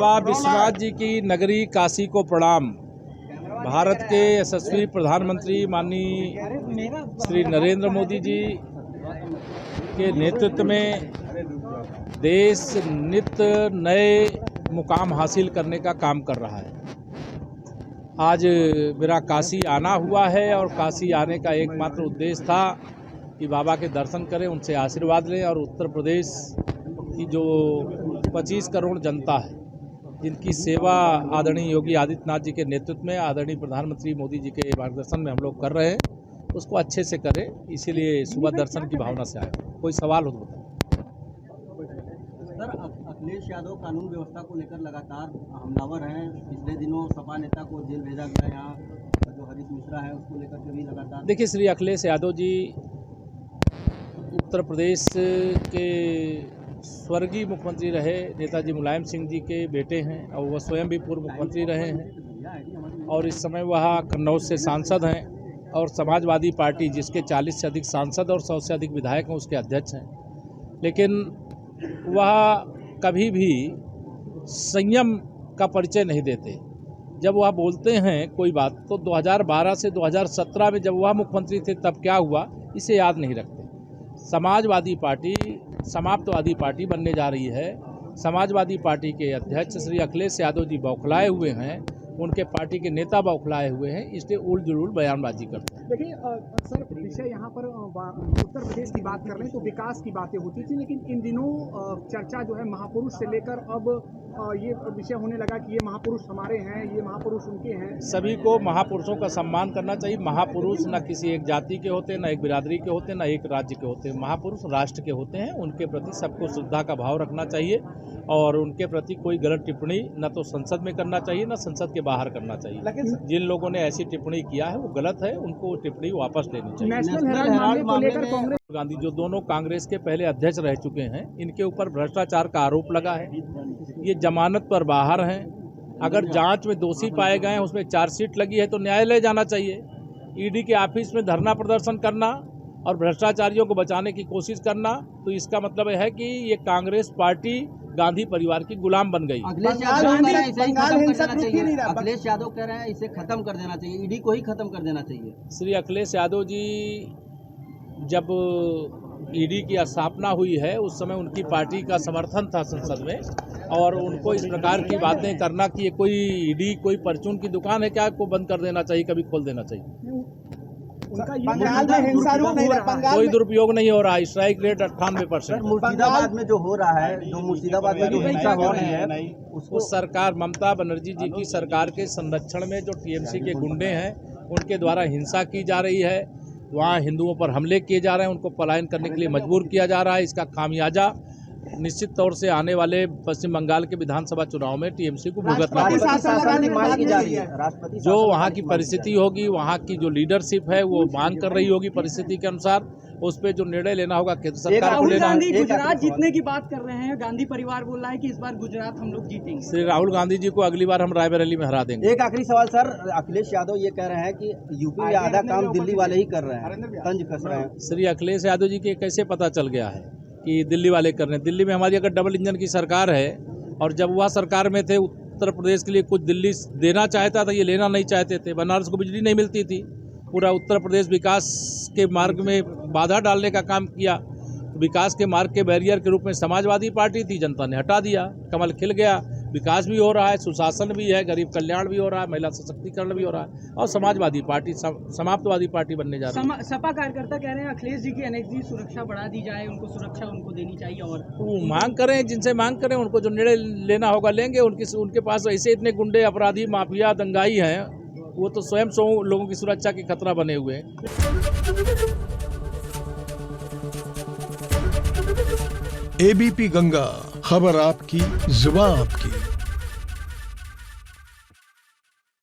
बाबा विश्वनाथ जी की नगरी काशी को प्रणाम। भारत के यशस्वी प्रधानमंत्री माननीय श्री नरेंद्र मोदी जी के नेतृत्व में देश नित्य नए मुकाम हासिल करने का काम कर रहा है। आज मेरा काशी आना हुआ है और काशी आने का एकमात्र उद्देश्य था कि बाबा के दर्शन करें, उनसे आशीर्वाद लें और उत्तर प्रदेश की जो 25 करोड़ जनता है जिनकी सेवा आदरणीय योगी आदित्यनाथ जी के नेतृत्व में आदरणीय प्रधानमंत्री मोदी जी के मार्गदर्शन में हम लोग कर रहे हैं, उसको अच्छे से करें, इसीलिए सुबह दर्शन की भावना से आए। कोई सवाल हो तो बताएं। सर, अखिलेश यादव कानून व्यवस्था को लेकर लगातार हमलावर हैं। पिछले दिनों सपा नेता को जेल भेजा गया, यहाँ जो हरीश मिश्रा है उसको लेकर के भी लगातार। देखिए, श्री अखिलेश यादव जी उत्तर प्रदेश के स्वर्गीय मुख्यमंत्री रहे नेताजी मुलायम सिंह जी के बेटे हैं और वह स्वयं भी पूर्व मुख्यमंत्री रहे हैं और इस समय वह कन्नौज से सांसद हैं और समाजवादी पार्टी जिसके 40 से अधिक सांसद और 100 से अधिक विधायक हैं उसके अध्यक्ष हैं। लेकिन वह कभी भी संयम का परिचय नहीं देते। जब वह बोलते हैं कोई बात तो 2012 से 2017 में जब वह मुख्यमंत्री थे तब क्या हुआ इसे याद नहीं रखते। समाजवादी पार्टी समाप्तवादी पार्टी बनने जा रही है। समाजवादी पार्टी के अध्यक्ष श्री अखिलेश यादव जी बौखलाए हुए हैं, उनके पार्टी के नेता बौखलाए हुए हैं, इसलिए उल जुलूल बयानबाजी करते हैं। देखिए सर, विषय यहाँ पर उत्तर प्रदेश की बात कर रहे हैं तो विकास की बातें होती थी, लेकिन इन दिनों चर्चा जो है महापुरुष से लेकर अब ये विषय होने लगा कि ये महापुरुष हमारे हैं, ये महापुरुष उनके हैं। सभी को महापुरुषों का सम्मान करना चाहिए। महापुरुष न किसी एक जाति के होते, न एक बिरादरी के होते, न एक राज्य के होते। महापुरुष राष्ट्र के होते हैं। उनके प्रति सबको श्रद्धा का भाव रखना चाहिए और उनके प्रति कोई गलत टिप्पणी न तो संसद में करना चाहिए न संसद के बाहर करना चाहिए। लेकिन जिन लोगों ने ऐसी टिप्पणी किया है वो गलत है, उनको टिप्पणी वापस लेनी चाहिए। नेशनल हेराल्ड मामले को लेकर कांग्रेस गांधी जो दोनों कांग्रेस के पहले अध्यक्ष रह चुके हैं, इनके ऊपर भ्रष्टाचार का आरोप लगा है। ये जमानत पर बाहर हैं। अगर जांच में दोषी पाए गए हैं, उसमें चार्जशीट लगी है तो न्यायालय जाना चाहिए। ईडी के ऑफिस में धरना प्रदर्शन करना और भ्रष्टाचारियों को बचाने की कोशिश करना, तो इसका मतलब है कि ये कांग्रेस पार्टी गांधी परिवार की गुलाम बन गई। अखिलेश यादव कह रहे हैं इसे खत्म कर देना चाहिए, ईडी को ही खत्म कर देना चाहिए। श्री अखिलेश यादव जी जब ईडी की स्थापना हुई है उस समय उनकी पार्टी का समर्थन था संसद में, और उनको इस प्रकार की बातें करना कि ये कोई ईडी कोई परचून की दुकान है क्या, को बंद कर देना चाहिए, कभी खोल देना चाहिए। बंगाल में हिंसारूप नहीं रहा, कोई दुरुपयोग नहीं हो रहा। Strike rate 98%। मुर्शिदाबाद में जो हो रहा है, जो मुर्शिदाबाद में जो हिंसा हो रही है, उसको सरकार ममता बनर्जी जी की सरकार के संरक्षण में जो टीएमसी के गुंडे हैं उनके द्वारा हिंसा की जा रही है। वहाँ हिंदुओं पर हमले किए जा रहे हैं, उनको पलायन करने के लिए मजबूर किया जा रहा है। इसका खामियाजा निश्चित तौर से आने वाले पश्चिम बंगाल के विधानसभा चुनाव में टीएमसी को भुगतना पड़ेगा। जो वहाँ की परिस्थिति होगी, वहाँ की जो लीडरशिप है वो मांग कर रही होगी परिस्थिति के अनुसार, उस पर जो निर्णय लेना होगा केंद्र सरकार को लेना है। गुजरात जीतने की बात कर रहे हैं, गांधी परिवार बोल रहा है कि इस बार गुजरात हम लोग जीतेंगे। श्री राहुल गांधी जी को अगली बार हम रायबरेली में हरा देंगे। एक आखिरी सवाल सर, अखिलेश यादव ये कह रहे हैं कि यूपी में आधा काम दिल्ली वाले ही कर रहे हैं, तंज कस रहे हैं। श्री अखिलेश यादव जी के कैसे पता चल गया है कि दिल्ली वाले कर रहे हैं? दिल्ली में हमारी अगर डबल इंजन की सरकार है और जब वह सरकार में थे उत्तर प्रदेश के लिए कुछ दिल्ली देना चाहता था, ये लेना नहीं चाहते थे। बनारस को बिजली नहीं मिलती थी, पूरा उत्तर प्रदेश विकास के मार्ग में बाधा डालने का काम किया। विकास के मार्ग के बैरियर के रूप में समाजवादी पार्टी थी, जनता ने हटा दिया, कमल खिल गया। विकास भी हो रहा है, सुशासन भी है, गरीब कल्याण भी हो रहा है, महिला सशक्तिकरण भी हो रहा है और समाजवादी पार्टी समाप्तवादी पार्टी बनने जा रही है। सपा कार्यकर्ता कह रहे हैं अखिलेश जी की अनेक सुरक्षा बढ़ा दी जाए, उनको सुरक्षा उनको देनी चाहिए। और वो मांग करें, जिनसे मांग करें, उनको जो निर्णय लेना होगा लेंगे। उनके पास ऐसे इतने गुंडे, अपराधी, माफिया, दंगाई हैं, वो तो स्वयं लोगों की सुरक्षा के खतरा बने हुए हैं। एबीपी गंगा, खबर आपकी, जुबान आपकी।